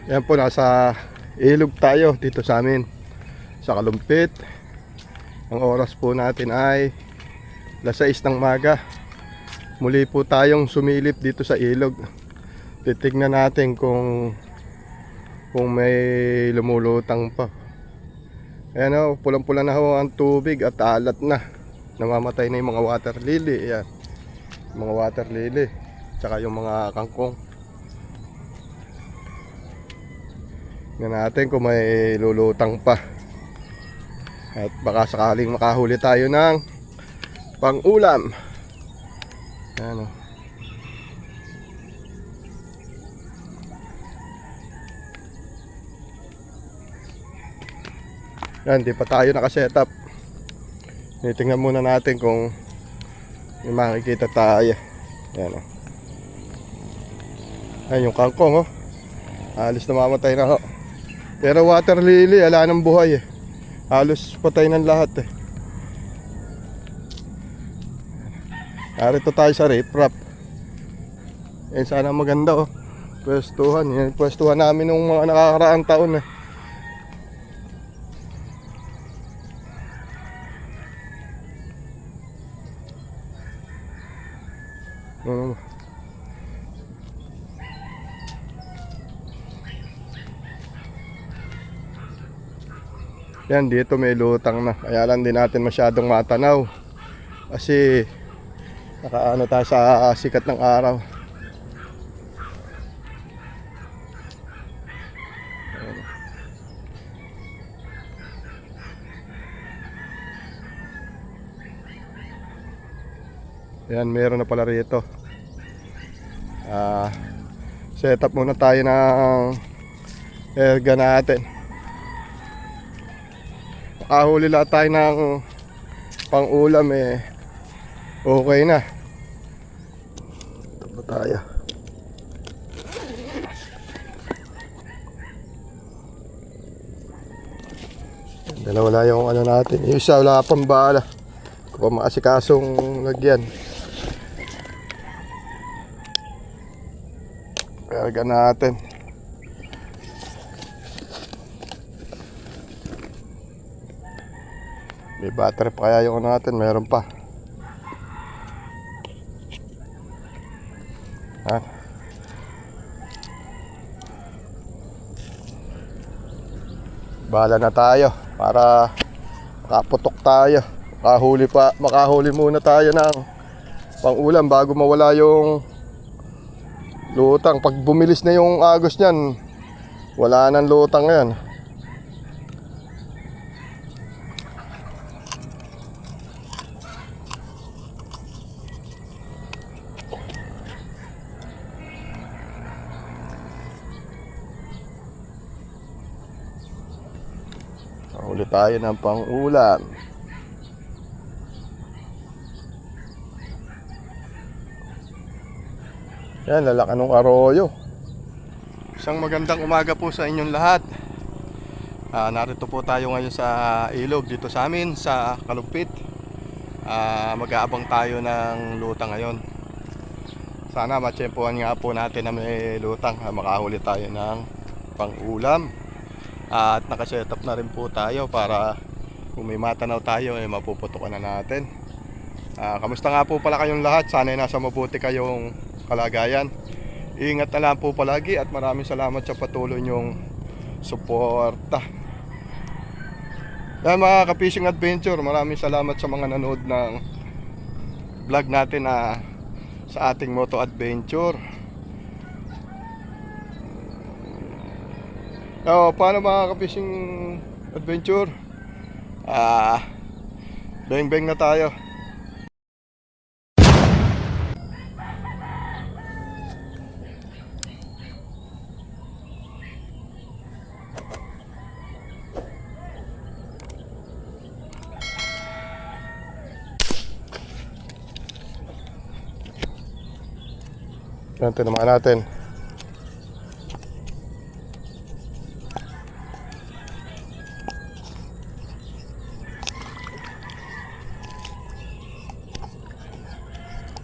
Yan po, nasa ilog tayo dito sa amin sa Kalumpit. Ang oras po natin ay alas 6 ng umaga. Muli po tayong sumilip dito sa ilog. Titignan natin kung may lumulutang pa. Ayan o, pulang-pula na ho ang tubig at alat na. Namamatay na yung mga water lily. Ayan, mga water lily, tsaka yung mga kangkong. Tingnan natin kung may lulutang pa. At baka sakaling makahuli tayo ng pang-ulam. Ayan o. Yan, di pa tayo nakasetup. Tingnan muna natin kung may makikita tayo. Ayan o. Ayan yung kangkong o. Halos namamatay na ho. Pero water lily, ala ng buhay eh. Halos patay ng lahat eh. Narito tayo sa riprap. Eh sana maganda oh. Pwestuhan. Yan, pwestuhan namin nung mga nakakaraang taon eh. Yan, dito may lutang na. Kaya lang din natin masyadong matanaw. Kasi nakaano tayo sa sikat ng araw. Yan, meron na pala rito. Set up muna tayo ng erga natin. Makahuli lahat tayo ng pang-ulam eh. Okay na. Ito pa tayo. Dalawa na yung ano natin. Yung isa wala pang bala. Kung pa maasikasong lagyan. Erga natin. May battery pa kaya yung ano natin, meron pa. Ha? Bahala na tayo para makaputok tayo. Makahuli muna tayo ng pang-ulam bago mawala yung lutang. Pag bumilis na yung agos niyan, wala nang lutang yan. Huli tayo ng pang-ulam. Yan, lalaki ng arroyo. Isang magandang umaga po sa inyong lahat. Narito po tayo ngayon sa ilog dito sa amin sa Kalumpit. Mag-aabang tayo ng lutang ngayon. Sana matsyempohan nga po natin na may lutang. Makahuli tayo ng pang-ulam. At nakasetup na rin po tayo para kung may matanaw tayo eh mapuputukan na natin. Kamusta nga po pala kayong lahat? Sana nasa mabuti kayong kalagayan. Ingat na lang po palagi at maraming salamat sa patuloy nyong suporta. Yan mga ka-fishing adventure, maraming salamat sa mga nanood ng vlog natin sa ating moto adventure. Paano mga ka-fishing adventure? Beng-beng na tayo. Yan, tinamaan natin.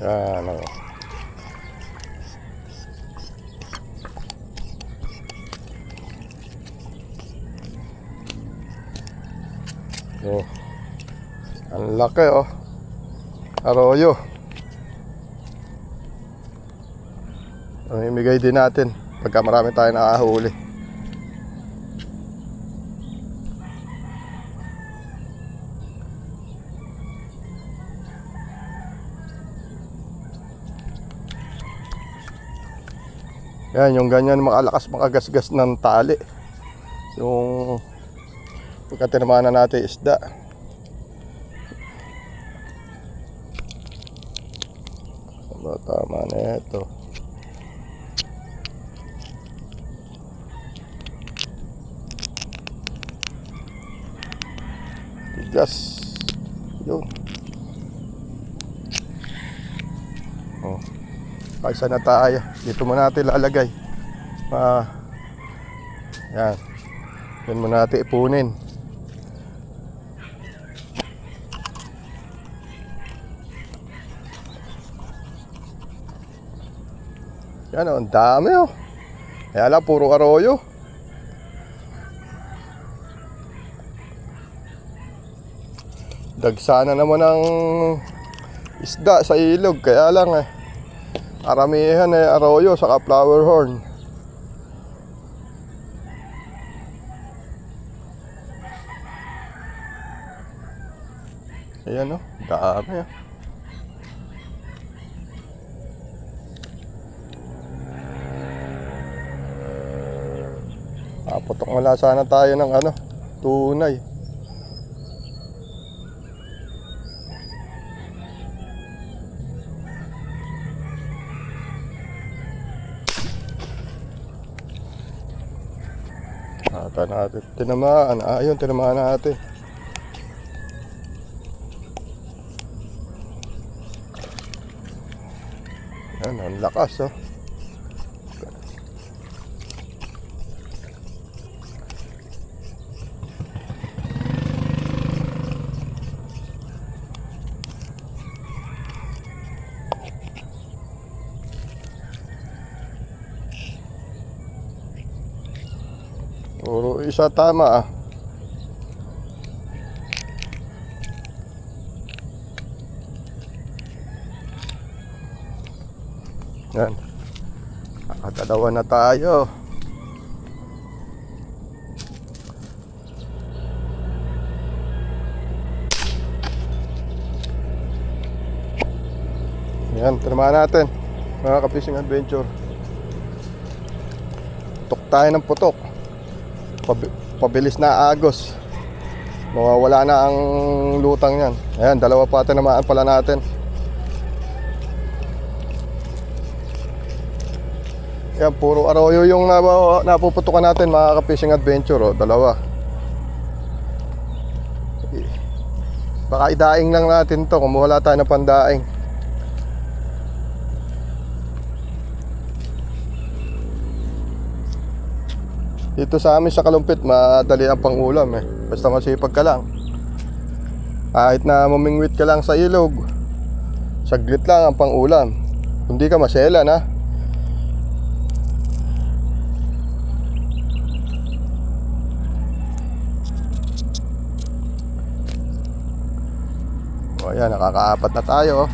Yan o. Oh. Ang laki oh. Arroyo. Imigay din natin pagka marami tayo nakahuli. Yan, yung ganyan makalakas makagasgas ng tali. Yung pagka tinamaan na natin isda. Ano, tama na ito. Tigas. Yun. Oh. Kaisa na tayo. Dito muna natin lalagay. Yan. Yan muna natin ipunin. Yan oh, ang dami oh. Kaya lang, puro arroyo. Dagsana naman ang isda sa ilog. Kaya lang aramihan arroyo saka flower horn. Ayan oh, dami oh. Putok wala sana tayo ng tunay. Ata natin tinamaan. Ayun, tinamaan natin. Yan, ang lakas oh. Puro isa tama ah. Yan. Nakadalawa na tayo. Yan, tinamaan natin mga ka-fishing adventure. Putok tayo ng putok. Pabilis na agos. Mawawala na ang lutang yan. Ayan, dalawa pa tinamaan pala natin. Yan, puro arroyo yung napuputukan natin mga ka-fishing adventure oh, dalawa. Baka idaing lang natin to kung wala tayo na pandaing. Dito sa amin sa Kalumpit, madali ang pangulam basta masipag ka lang. Kahit na mamingwit ka lang sa ilog, saglit lang ang pangulam. Hindi ka maselan ha. O ayan, nakakaapat na tayo oh.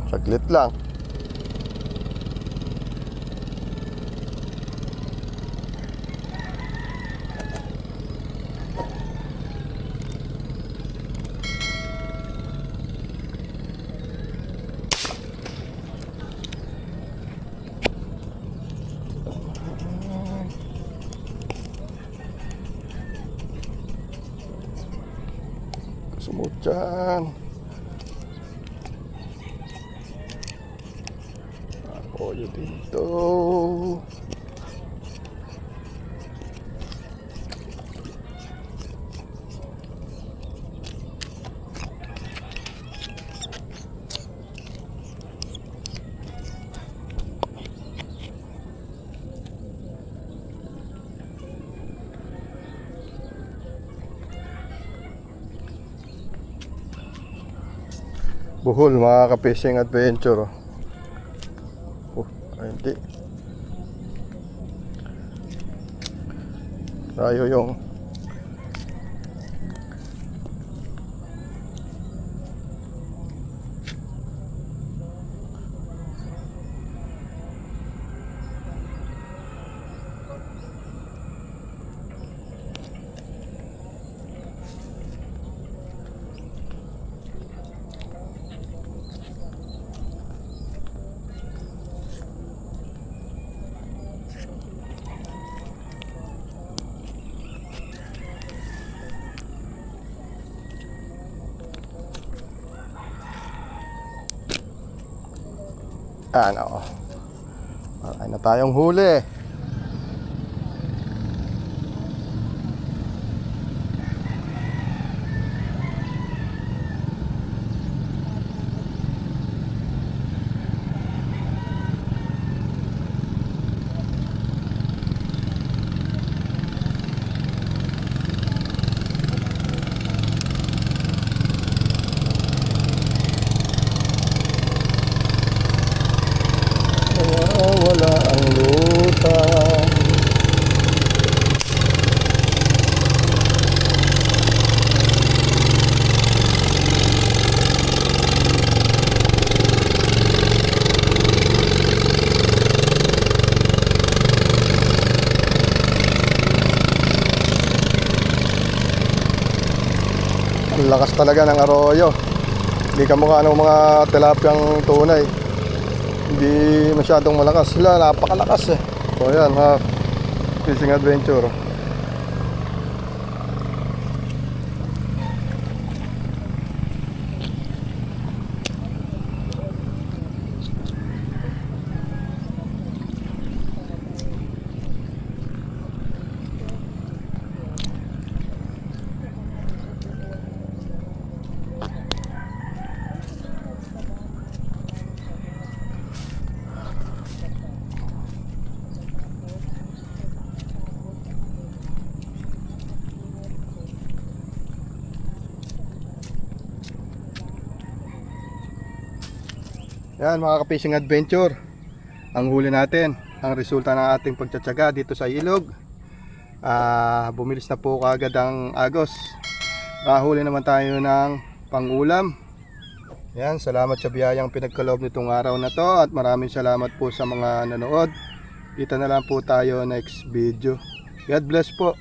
Saglit lang. Sumot dyan. Apoyo dito. Buhol mga ka-fishing adventure oh. Hindi tayo yung Ano? Ay na tayong huli. Wala ang lutang. Ang lakas talaga ng arroyo. Hindi kamukha ng mga tilapiyang tunay. Hindi masyadong malakas. Sila napakalakas eh. So yan ha, fishing adventure. Yan mga ka-fishing adventure, ang huli natin, ang resulta ng ating pagtsatsaga dito sa ilog. Bumilis na po kaagad ang agos. Huli naman tayo ng pangulam. Yan, salamat sa biyayang pinagkaloob nitong araw na to, at maraming salamat po sa mga nanood. Kita na lang po tayo next video. God bless po.